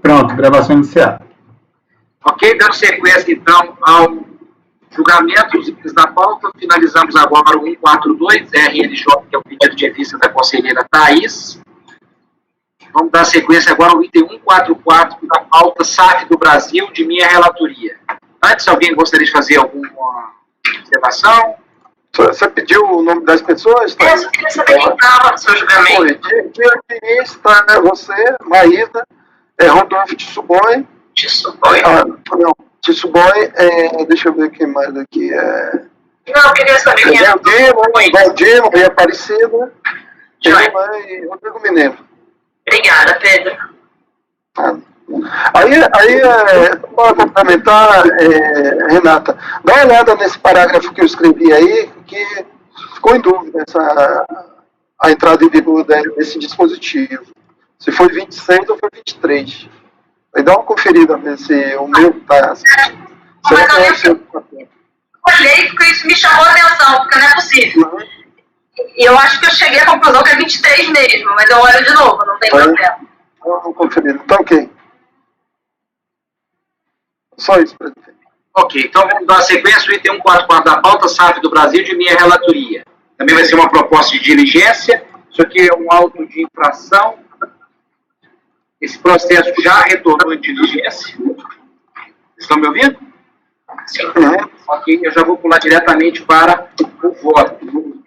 Pronto, gravação iniciada. Ok, dando sequência, então, ao julgamento dos itens da pauta, finalizamos agora o 142, RNJ, que é o pedido de vista da conselheira Thaís. Vamos dar sequência agora ao item 144 da pauta SAF do Brasil, de minha relatoria. Antes, alguém gostaria de fazer alguma observação? Você pediu o nome das pessoas? Tá? Eu só queria saber quem estava no seu julgamento. Está, né, você, Maísa, Rodolfo Tissuboi. Tissuboi? Não, Tissuboi, deixa eu ver quem mais aqui. Não, eu queria saber quem era. Valdino, bem Aparecido. E Rodrigo Mineiro. Obrigada, Pedro. Para complementar, Renata, dá uma olhada nesse parágrafo que eu escrevi aí, que ficou em dúvida a entrada em vigor desse dispositivo. Se foi 26 ou foi 23. Aí dá uma conferida, ver se o meu está... Olhei porque isso me chamou a atenção, porque não é possível. Uhum. E eu acho que eu cheguei à conclusão que é 23 mesmo, mas eu olho de novo, não tem problema. Vamos conferir. Então, ok. Só isso, presidente. Ok, então vamos dar sequência, o item 144 da pauta, SAF do Brasil, de minha relatoria. Também vai ser uma proposta de diligência, isso aqui é um auto de infração. Esse processo já retornou em diligência. Estão me ouvindo? Sim. Ok, eu já vou pular diretamente para o voto.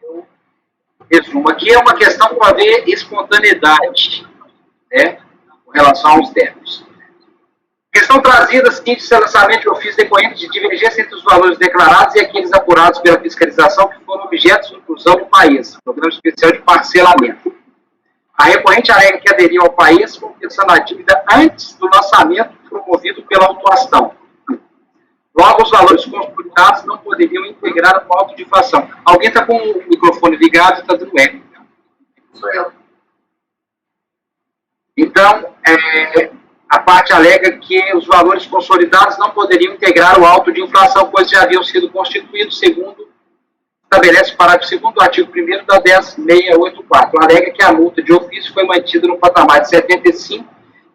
Resumo, aqui é uma questão para haver espontaneidade, né, com relação aos débitos. Questão trazida, seguinte, lançamento de ofício decorrente de divergência entre os valores declarados e aqueles apurados pela fiscalização que foram objetos de inclusão no país, Programa Especial de Parcelamento. A recorrente alega que aderiu ao país compensando a dívida antes do lançamento promovido pela autuação. Logo, os valores consolidados não poderiam integrar o auto de infração. Alguém está com o microfone ligado e está dando eco. Sou eu. Então, a parte alega que os valores consolidados não poderiam integrar o auto de infração, pois já haviam sido constituídos, segundo estabelece o parágrafo 2º do artigo 1º da 10684. Alega que a multa de ofício foi mantida no patamar de 75,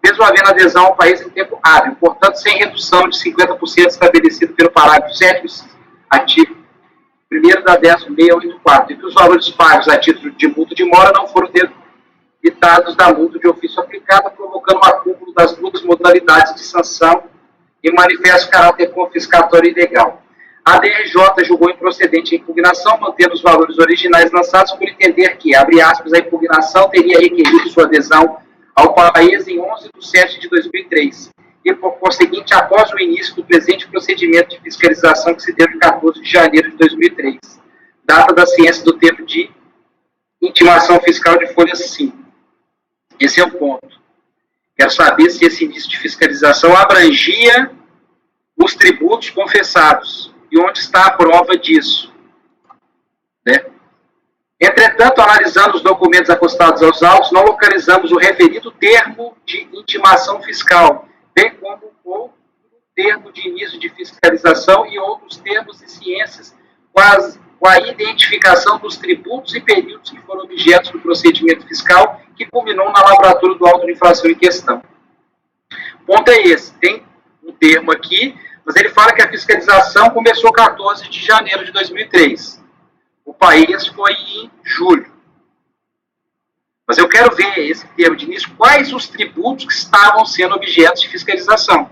mesmo havendo adesão ao país em tempo hábil, portanto, sem redução de 50% estabelecido pelo parágrafo 7º, artigo 1º da 10684, e que os valores pagos a título de multa de mora não foram debitados da multa de ofício aplicada, provocando um acúmulo das duas modalidades de sanção e manifesta o caráter confiscatório e ilegal. A DRJ julgou improcedente a impugnação, mantendo os valores originais lançados por entender que, abre aspas, a impugnação teria requerido sua adesão ao país em 11 de setembro de 2003 e, por conseguinte, após o início do presente procedimento de fiscalização que se deu em 14 de janeiro de 2003, data da ciência do tempo de intimação fiscal de folha 5. Esse é o ponto. Quero saber se esse início de fiscalização abrangia os tributos confessados. E onde está a prova disso? Né? Entretanto, analisando os documentos acostados aos autos, não localizamos o referido termo de intimação fiscal, bem como o termo de início de fiscalização e outros termos e ciências com a identificação dos tributos e períodos que foram objetos do procedimento fiscal que culminou na lavratura do auto de infração em questão. O ponto é esse. Tem um termo aqui, mas ele fala que a fiscalização começou 14 de janeiro de 2003. O país foi em julho. Mas eu quero ver esse termo de início, quais os tributos que estavam sendo objetos de fiscalização.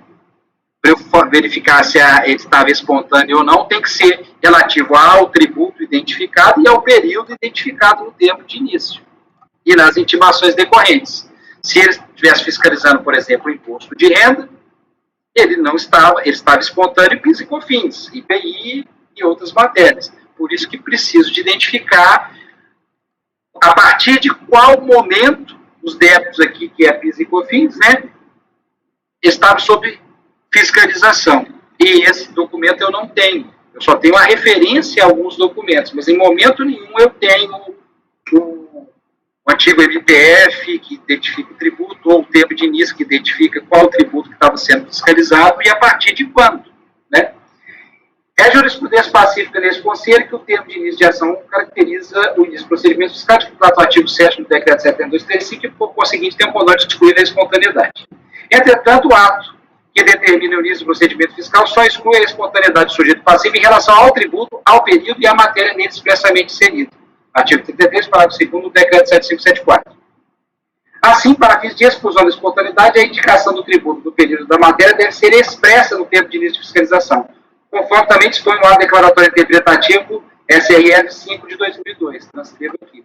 Para eu verificar se ele estava espontâneo ou não, tem que ser relativo ao tributo identificado e ao período identificado no termo de início. E nas intimações decorrentes. Se ele estivesse fiscalizando, por exemplo, o imposto de renda, ele estava espontâneo PIS e COFINS, IPI e outras matérias. Por isso que preciso de identificar a partir de qual momento os débitos aqui, que é PIS e COFINS, né, estavam sob fiscalização. E esse documento eu não tenho. Eu só tenho a referência a alguns documentos, mas em momento nenhum eu tenho o antigo MPF, que identifica o tributo, ou o termo de início, que identifica qual tributo que estava sendo fiscalizado e a partir de quando, né? É a jurisprudência pacífica nesse conselho que o termo de início de ação caracteriza o início do procedimento fiscal de contrato do artigo 7º do decreto 7235 e, por conseguinte, tem um conduto excluído a espontaneidade. Entretanto, o ato que determina o início do procedimento fiscal só exclui a espontaneidade do sujeito passivo em relação ao tributo, ao período e à matéria nele expressamente inserida. Artigo 33, parágrafo 2º do decreto 7574. Assim, para fins de exclusão da espontaneidade, a indicação do tributo do período da matéria deve ser expressa no tempo de início de fiscalização, conforme também dispõe o ato declaratório interpretativo SRF 5 de 2002. Transcrevo aqui.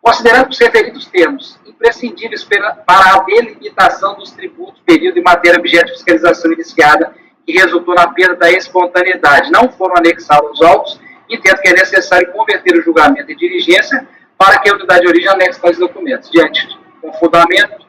Considerando os referidos termos imprescindíveis para a delimitação dos tributos, período e matéria objeto de fiscalização iniciada, que resultou na perda da espontaneidade, não foram anexados aos autos, entendo que é necessário converter o julgamento em diligência para que a unidade de origem anexe tais documentos. Diante com fundamento,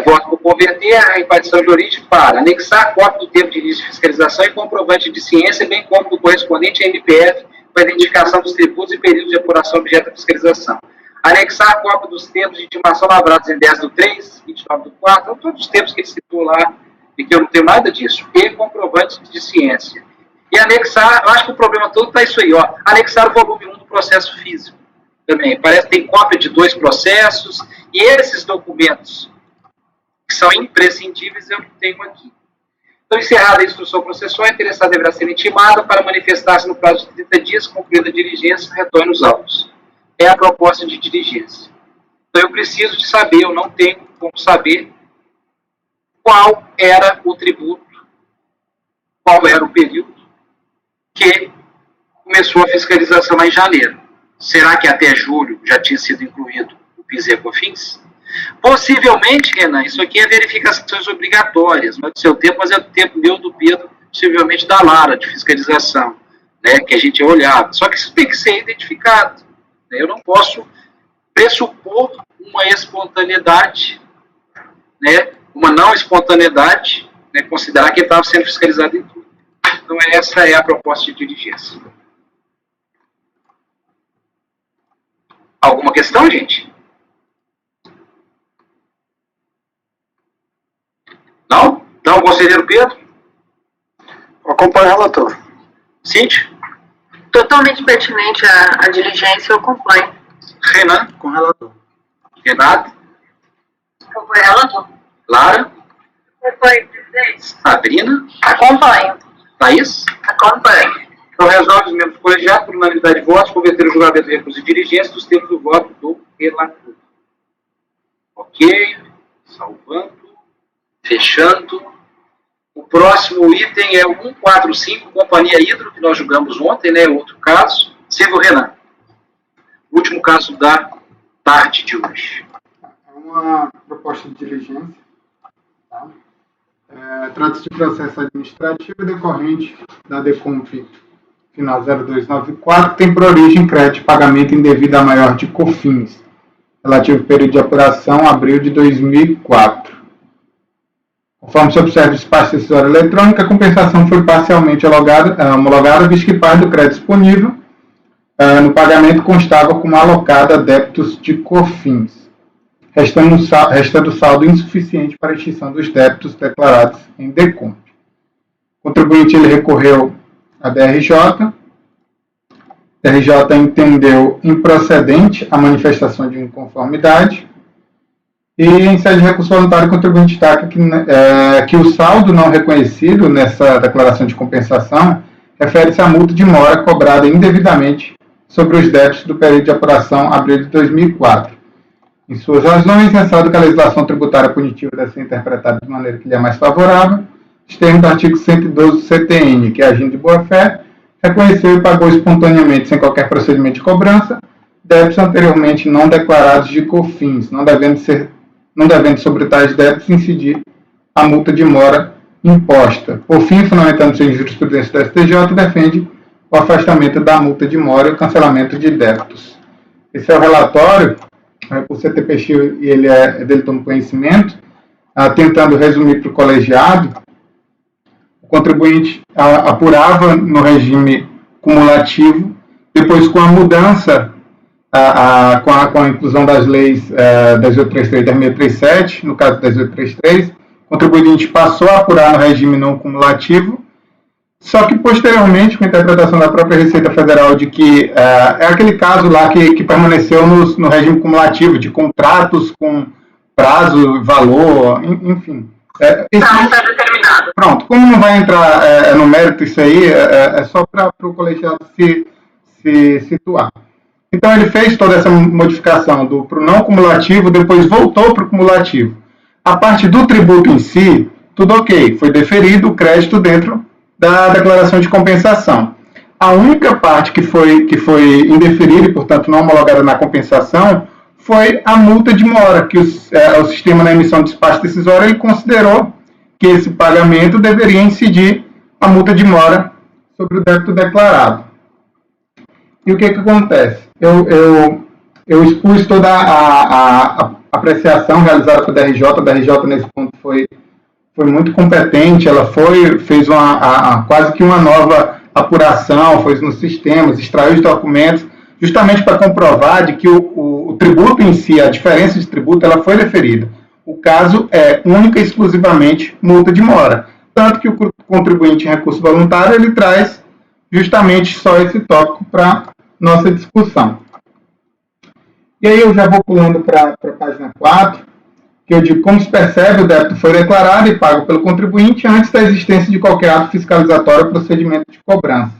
voto por converter a repartição de origem para anexar cópia do termo de início de fiscalização e comprovante de ciência, bem como do correspondente MPF com a identificação dos tributos e períodos de apuração objeto da fiscalização. Anexar a cópia dos termos de intimação lavrados em 10/3, 29/4, todos os termos que ele citou lá, e que eu não tenho nada disso, e comprovantes de ciência. E anexar, eu acho que o problema todo está isso aí, ó, anexar o volume 1 do processo físico também. Parece que tem cópia de 2 processos, e esses documentos que são imprescindíveis eu não tenho aqui. Então, encerrada a instrução processual, a interessada deverá ser intimada para manifestar-se no prazo de 30 dias, concluída a diligência, retorne os autos. É a proposta de diligência. Então, eu preciso de saber, eu não tenho como saber qual era o tributo, qual era o período que começou a fiscalização lá em janeiro. Será que até julho já tinha sido incluído o PIS e COFINS? Possivelmente, Renan, isso aqui é verificações obrigatórias, não é do seu tempo, mas é do tempo meu, do Pedro, possivelmente da Lara, de fiscalização, né, que a gente olhava. Só que isso tem que ser identificado. Eu não posso pressupor uma espontaneidade, né, uma não espontaneidade, né, considerar que ele estava sendo fiscalizado em tudo. Então, essa é a proposta de diligência. Alguma questão, gente? Não? Então, conselheiro Pedro? Acompanho o relator. Cíntia? Totalmente pertinente a diligência, eu acompanho. Renan? Com o relator. Renato? Acompanho, relator. Lara? Acompanho, presidente. Sabrina? Acompanho. Thaís? Acompanho. Então, resolve os membros colegiados, por unanimidade de votos, converter o julgamento de recurso de diligência dos termos do voto do relator. Ok. Salvando. Fechando. O próximo item é o 145, Companhia Hidro, que nós julgamos ontem, né? Outro caso. Silvio Renan. Último caso da tarde de hoje. É uma proposta de diligência. Tá? Trata-se de processo administrativo decorrente da DECOMP final 0294, que tem por origem crédito de pagamento indevido a maior de COFINS, relativo ao período de apuração, abril de 2004. Conforme se observa o espaço decisório eletrônico, a compensação foi parcialmente homologada, visto que parte do crédito disponível no pagamento constava como alocada a débitos de COFINS, restando saldo insuficiente para a extinção dos débitos declarados em DECOMP. O contribuinte ele recorreu à DRJ. A DRJ entendeu improcedente a manifestação de inconformidade. E, em sede de recurso voluntário, o contribuinte destaca que o saldo não reconhecido nessa declaração de compensação refere-se à multa de mora cobrada indevidamente sobre os débitos do período de apuração abril de 2004. Em suas razões, ressalta que a legislação tributária punitiva deve ser interpretada de maneira que lhe é mais favorável, os termos do artigo 112 do CTN, que, agindo de boa-fé, reconheceu e pagou espontaneamente, sem qualquer procedimento de cobrança, débitos anteriormente não declarados de COFINS, não devendo sobre tais débitos incidir a multa de mora imposta. Por fim, fundamentando-se em jurisprudência do STJ, defende o afastamento da multa de mora e o cancelamento de débitos. Esse é o relatório, o CTPX ele é dele tomo conhecimento, tentando resumir para o colegiado. O contribuinte apurava no regime cumulativo, depois com a mudança, com a inclusão das leis 1833 e 1637, no caso 1833, o contribuinte passou a apurar no regime não cumulativo, Só que, posteriormente, com a interpretação da própria Receita Federal de que é aquele caso lá que permaneceu no regime cumulativo de contratos com prazo, valor, enfim. Não está determinado. Pronto, como não vai entrar no mérito isso aí, é só para o colegiado se situar. Então, ele fez toda essa modificação para o não cumulativo, depois voltou para o cumulativo. A parte do tributo em si, tudo ok, foi deferido o crédito dentro da declaração de compensação. A única parte que foi indeferida e, portanto, não homologada na compensação foi a multa de mora, que o sistema na emissão de despacho decisório ele considerou que esse pagamento deveria incidir a multa de mora sobre o débito declarado. E o que acontece? Eu expus toda a apreciação realizada pela DRJ nesse ponto foi muito competente, ela fez quase que uma nova apuração, foi nos sistemas, extraiu os documentos, justamente para comprovar de que o tributo em si, a diferença de tributo, ela foi deferida. O caso é única e exclusivamente multa de mora. Tanto que o contribuinte em recurso voluntário, ele traz justamente só esse tópico para nossa discussão. E aí eu já vou pulando para a página 4, que eu digo como se percebe o débito foi declarado e pago pelo contribuinte antes da existência de qualquer ato fiscalizatório ou procedimento de cobrança.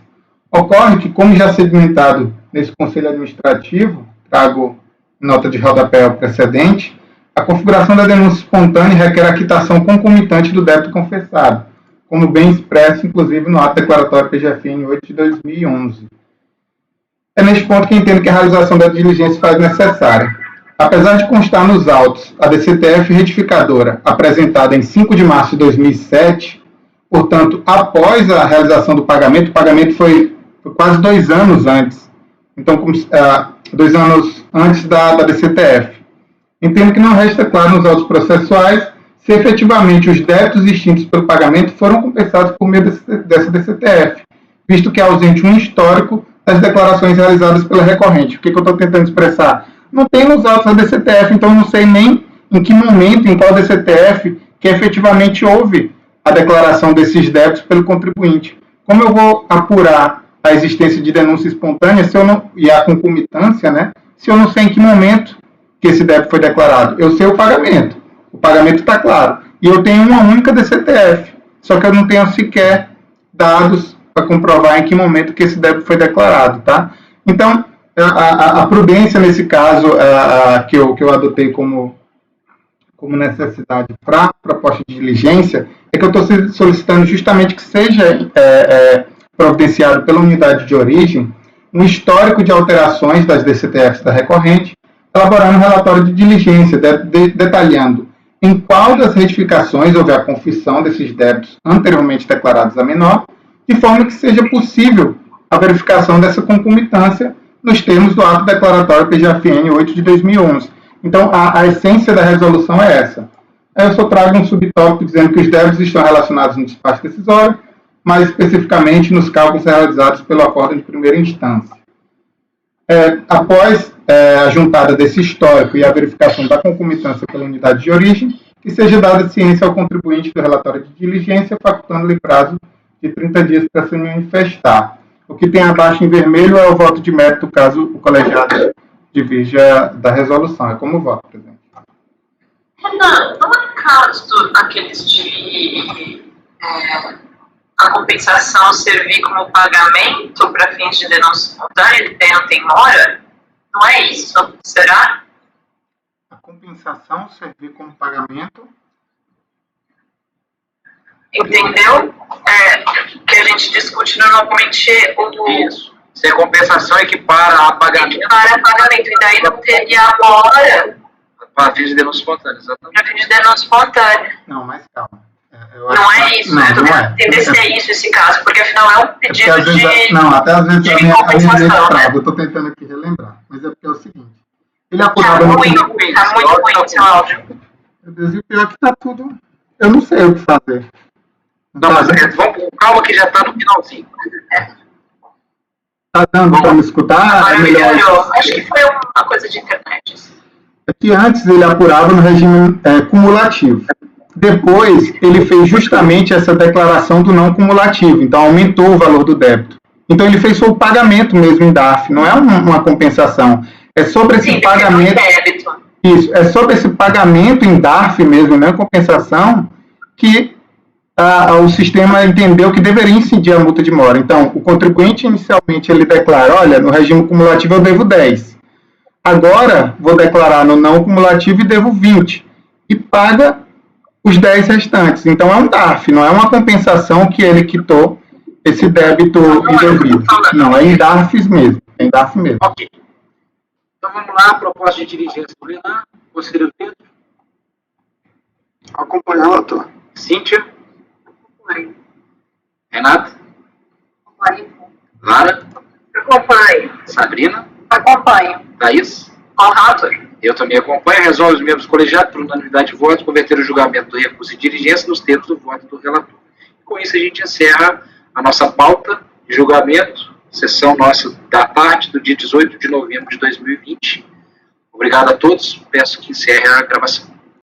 Ocorre que, como já sedimentado nesse conselho administrativo, trago nota de rodapé precedente, a configuração da denúncia espontânea requer a quitação concomitante do débito confessado, como bem expresso, inclusive, no ato declaratório PGFN 8 de 2011. É neste ponto que entendo que a realização da diligência faz necessária. Apesar de constar nos autos a DCTF retificadora apresentada em 5 de março de 2007, portanto, após a realização do pagamento, o pagamento foi quase 2 anos antes, então, 2 anos antes da DCTF. Entendo que não resta claro nos autos processuais se efetivamente os débitos extintos pelo pagamento foram compensados por meio dessa DCTF, visto que é ausente um histórico das declarações realizadas pela recorrente. O que eu estou tentando expressar? Não tem nos autos da DCTF, então não sei nem em que momento, em qual DCTF, que efetivamente houve a declaração desses débitos pelo contribuinte. Como eu vou apurar a existência de denúncia espontânea e a concomitância, né, se eu não sei em que momento que esse débito foi declarado? Eu sei o pagamento está claro, e eu tenho uma única DCTF, só que eu não tenho sequer dados para comprovar em que momento que esse débito foi declarado, tá? Então, a prudência nesse caso que eu adotei como necessidade para a proposta de diligência é que eu estou solicitando justamente que seja providenciado pela unidade de origem um histórico de alterações das DCTFs da recorrente, elaborando um relatório de diligência, detalhando em qual das retificações houve a confissão desses débitos anteriormente declarados a menor, de forma que seja possível a verificação dessa concomitância nos termos do ato declaratório PGFN 8 de 2011. Então, a essência da resolução é essa. Eu só trago um subtópico dizendo que os débitos estão relacionados no despacho decisório, mais especificamente nos cálculos realizados pelo acórdão de primeira instância. Após a juntada desse histórico e a verificação da concomitância pela unidade de origem, que seja dada ciência ao contribuinte do relatório de diligência, facultando-lhe prazo de 30 dias para se manifestar. O que tem abaixo em vermelho é o voto de mérito, caso o colegiado divirja da resolução. É como voto, presidente. Renan, não é caso aqueles de a compensação servir como pagamento para fins de denúncia espontânea, ele tem ou tem mora? Não é isso? Será? A compensação servir como pagamento? Entendeu? Que a gente discute normalmente Isso. Se a compensação equipara a pagamento. Equipara a pagamento, e daí não teria a mora para fins de denúncia espontânea, exatamente. para fins de denúncia espontânea. Não, mas calma. Não é isso, eu tô tentando entender se é isso esse caso, porque afinal é um pedido de. Não, até às vezes de a minha compensação, né? eu estou tentando aqui relembrar, mas é porque é o seguinte. Ele Tá apurava muito ruim seu áudio. Meu Deus, e o pior é que tá tudo. Eu não sei o que fazer. Não, mas vamos com calma que já está no finalzinho. Tá dando para me escutar? Agora É melhor. melhorou. Acho que foi uma coisa de internet. É que antes ele apurava no regime cumulativo. depois ele fez justamente essa declaração do não cumulativo, então aumentou o valor do débito. Então ele fez só o pagamento mesmo em DARF, não é uma compensação. É sobre esse Sim, pagamento. Débito. Isso, é sobre esse pagamento em DARF mesmo, não é compensação, que o sistema entendeu que deveria incidir a multa de mora. Então, o contribuinte inicialmente ele declara, olha, no regime cumulativo eu devo 10. Agora, vou declarar no não cumulativo e devo 20. E paga os 10 restantes. Então, é um DARF, não é uma compensação que ele quitou esse débito indevido. Não, é em DARFs mesmo. É em DARF mesmo. Ok. Então vamos lá, proposta de diligência do Renan. Conselheiro Pedro. Acompanha, relator. Cíntia. Acompanho. Renata. Acompanho. Lara. Acompanho. Sabrina. Acompanho. Thaís. Com relator. Eu também acompanho. Resolve os membros colegiados, por unanimidade de votos, converter o julgamento do recurso de diligência nos termos do voto do relator. Com isso, a gente encerra a nossa pauta de julgamento, sessão nossa da tarde do dia 18 de novembro de 2020. Obrigado a todos. Peço que encerre a gravação.